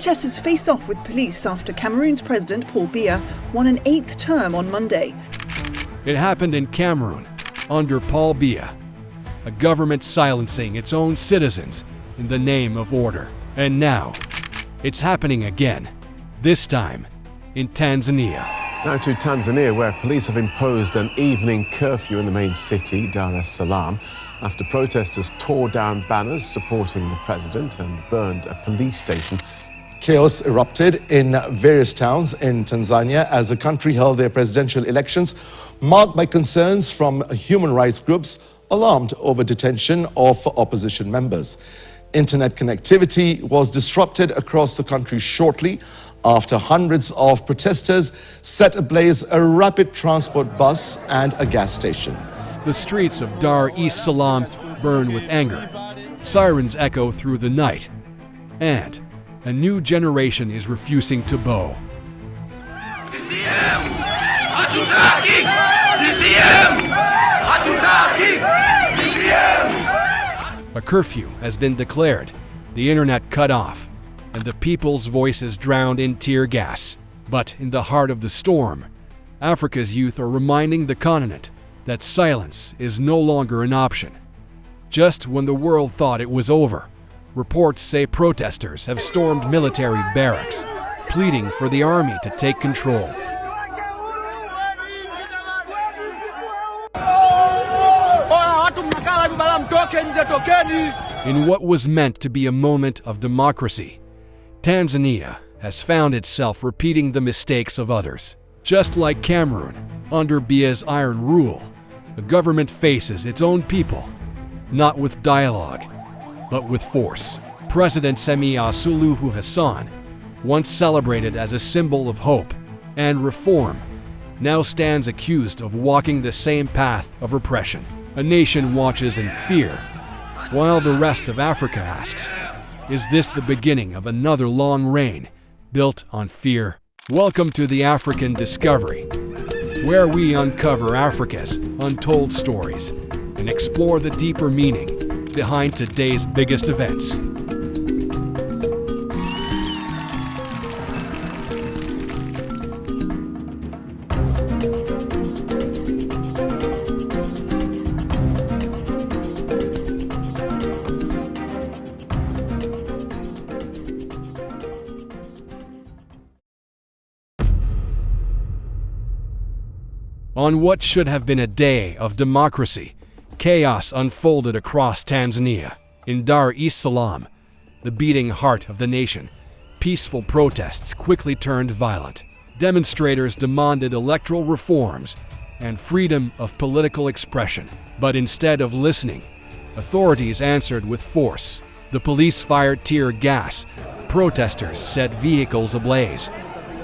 Protesters face off with police after Cameroon's President Paul Biya won an 8th term on Monday. It happened in Cameroon, under Paul Biya, a government silencing its own citizens in the name of order. And now, it's happening again, this time in Tanzania. Now to Tanzania, where police have imposed an evening curfew in the main city, Dar es Salaam, after protesters tore down banners supporting the president and burned a police station. Chaos erupted in various towns in Tanzania as the country held their presidential elections, marked by concerns from human rights groups alarmed over detention of opposition members. Internet connectivity was disrupted across the country shortly after hundreds of protesters set ablaze a rapid transport bus and a gas station. The streets of Dar es Salaam burn with anger. Sirens echo through the night. And a new generation is refusing to bow. A curfew has been declared, the internet cut off, and the people's voices drowned in tear gas. But in the heart of the storm, Africa's youth are reminding the continent that silence is no longer an option. Just when the world thought it was over, reports say protesters have stormed military barracks, pleading for the army to take control. In what was meant to be a moment of democracy, Tanzania has found itself repeating the mistakes of others. Just like Cameroon, under Biya's iron rule, the government faces its own people, not with dialogue, but with force. President Samia Suluhu Hassan, once celebrated as a symbol of hope and reform, now stands accused of walking the same path of repression. A nation watches in fear, while the rest of Africa asks, is this the beginning of another long reign built on fear? Welcome to the African Discovery, where we uncover Africa's untold stories and explore the deeper meaning behind today's biggest events. On what should have been a day of democracy, chaos unfolded across Tanzania. In Dar es Salaam, the beating heart of the nation, peaceful protests quickly turned violent. Demonstrators demanded electoral reforms and freedom of political expression. But instead of listening, authorities answered with force. The police fired tear gas, protesters set vehicles ablaze,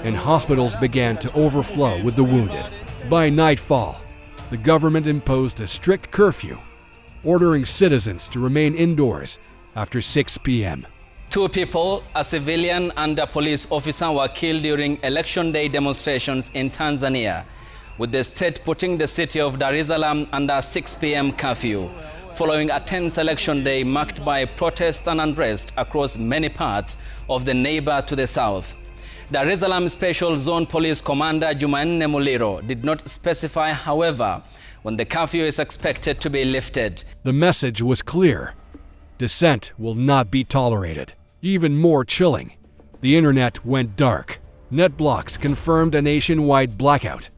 and hospitals began to overflow with the wounded. By nightfall, the government imposed a strict curfew, ordering citizens to remain indoors after 6 p.m. 2 people, a civilian and a police officer, were killed during Election Day demonstrations in Tanzania, with the state putting the city of Dar es Salaam under 6 p.m. curfew, following a tense election day marked by protests and unrest across many parts of the neighbor to the south. Dar es Salaam Special Zone Police Commander Jumanne Muliro did not specify, however, when the curfew is expected to be lifted. The message was clear. Dissent will not be tolerated. Even more chilling, the internet went dark. NetBlocks confirmed a nationwide blackout,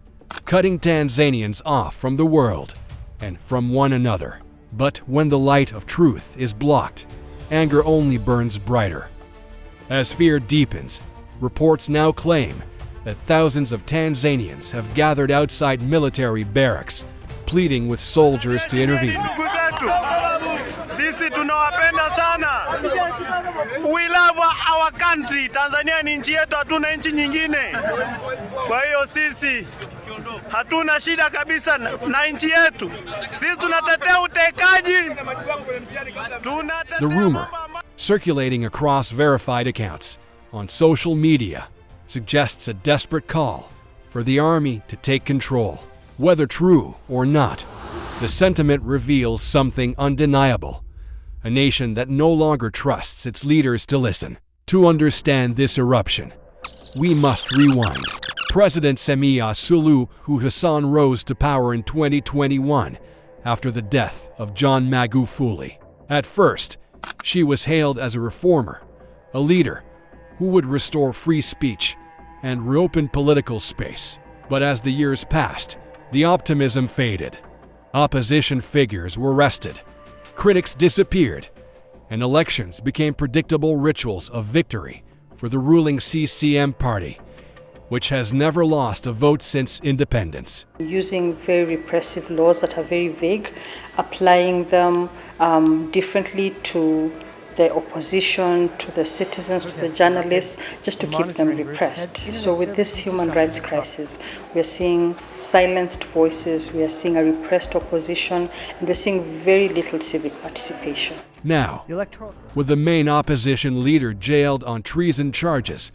cutting Tanzanians off from the world and from one another. But when the light of truth is blocked, anger only burns brighter. As fear deepens, reports now claim that thousands of Tanzanians have gathered outside military barracks, pleading with soldiers to intervene. Sisi tunawapenda sana. We love our country. Tanzania ni nchi yetu, hatuna nchi nyingine. Kwa hiyo sisi hatuna shida kabisa na nchi yetu. Sisi tunatetea utekaji. The rumor, circulating across verified accounts on social media, suggests a desperate call for the army to take control. Whether true or not, the sentiment reveals something undeniable: a nation that no longer trusts its leaders to listen. To understand this eruption, we must rewind. President Samia Suluhu Hassan rose to power in 2021 after the death of John Magufuli. At first, she was hailed as a reformer, a leader who would restore free speech and reopen political space. But as the years passed, the optimism faded. Opposition figures were arrested, critics disappeared, and elections became predictable rituals of victory for the ruling CCM party, which has never lost a vote since independence. Using very repressive laws that are very vague, applying them differently to the opposition, to the citizens, to the journalists, just to keep them repressed. So with this human rights crisis, we are seeing silenced voices, we are seeing a repressed opposition, and we're seeing very little civic participation. Now, with the main opposition leader jailed on treason charges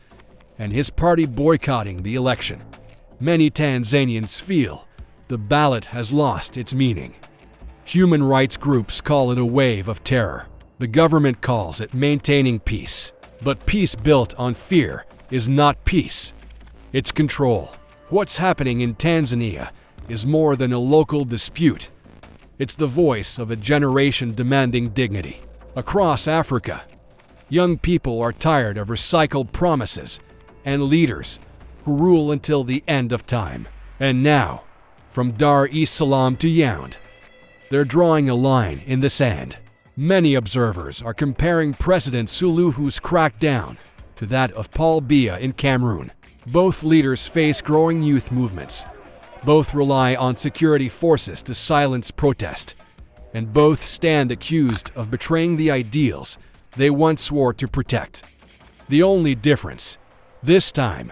and his party boycotting the election, many Tanzanians feel the ballot has lost its meaning. Human rights groups call it a wave of terror. The government calls it maintaining peace. But peace built on fear is not peace. It's control. What's happening in Tanzania is more than a local dispute. It's the voice of a generation demanding dignity. Across Africa, young people are tired of recycled promises and leaders who rule until the end of time. And now, from Dar es Salaam to Yaoundé, they're drawing a line in the sand. Many observers are comparing President Suluhu's crackdown to that of Paul Biya in Cameroon. Both leaders face growing youth movements. Both rely on security forces to silence protest. And both stand accused of betraying the ideals they once swore to protect. The only difference, this time,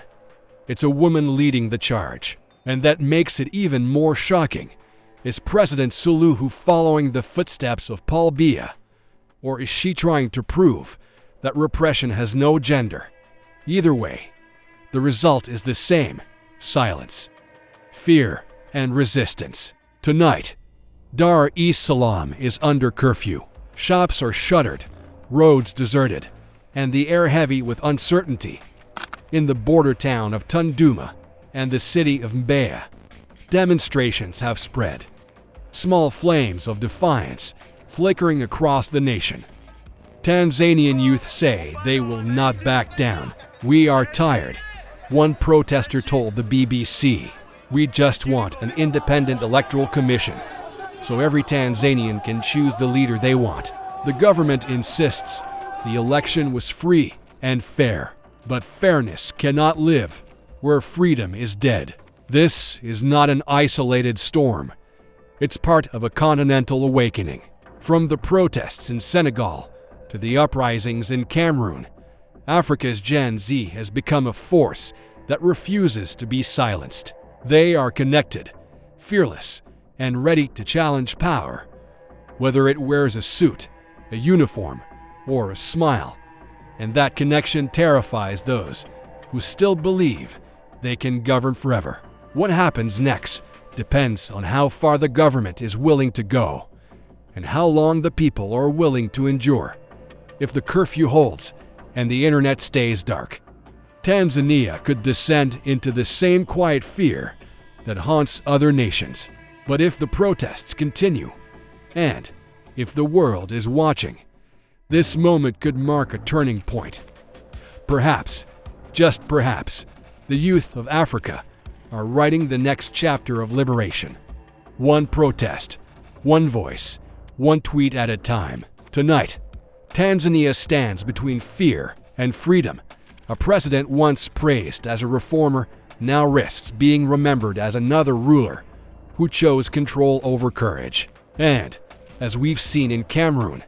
it's a woman leading the charge. And that makes it even more shocking. Is President Suluhu following the footsteps of Paul Biya? Or is she trying to prove that repression has no gender? Either way, the result is the same: silence, fear, and resistance. Tonight, Dar es Salaam is under curfew. Shops are shuttered, roads deserted, and the air heavy with uncertainty. In the border town of Tunduma and the city of Mbeya, demonstrations have spread. Small flames of defiance flickering across the nation. Tanzanian youth say they will not back down. "We are tired," one protester told the BBC. "We just want an independent electoral commission, so every Tanzanian can choose the leader they want." The government insists the election was free and fair, but fairness cannot live where freedom is dead. This is not an isolated storm. It's part of a continental awakening. From the protests in Senegal to the uprisings in Cameroon, Africa's Gen Z has become a force that refuses to be silenced. They are connected, fearless, and ready to challenge power, whether it wears a suit, a uniform, or a smile. And that connection terrifies those who still believe they can govern forever. What happens next depends on how far the government is willing to go and how long the people are willing to endure. If the curfew holds and the internet stays dark, Tanzania could descend into the same quiet fear that haunts other nations. But if the protests continue, and if the world is watching, this moment could mark a turning point. Perhaps, just perhaps, the youth of Africa are writing the next chapter of liberation. One protest, one voice, one tweet at a time. Tonight, Tanzania stands between fear and freedom. A president once praised as a reformer now risks being remembered as another ruler who chose control over courage. And, as we've seen in Cameroon,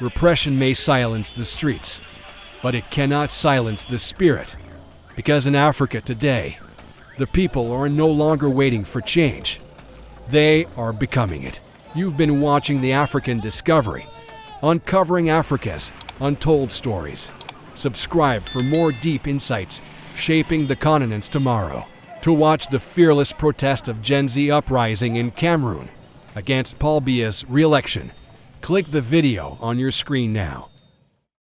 repression may silence the streets, but it cannot silence the spirit. Because in Africa today, the people are no longer waiting for change. They are becoming it. You've been watching The African Discovery, uncovering Africa's untold stories. Subscribe for more deep insights shaping the continent's tomorrow. To watch the fearless protest of Gen Z uprising in Cameroon against Paul Biya's re-election, click the video on your screen now.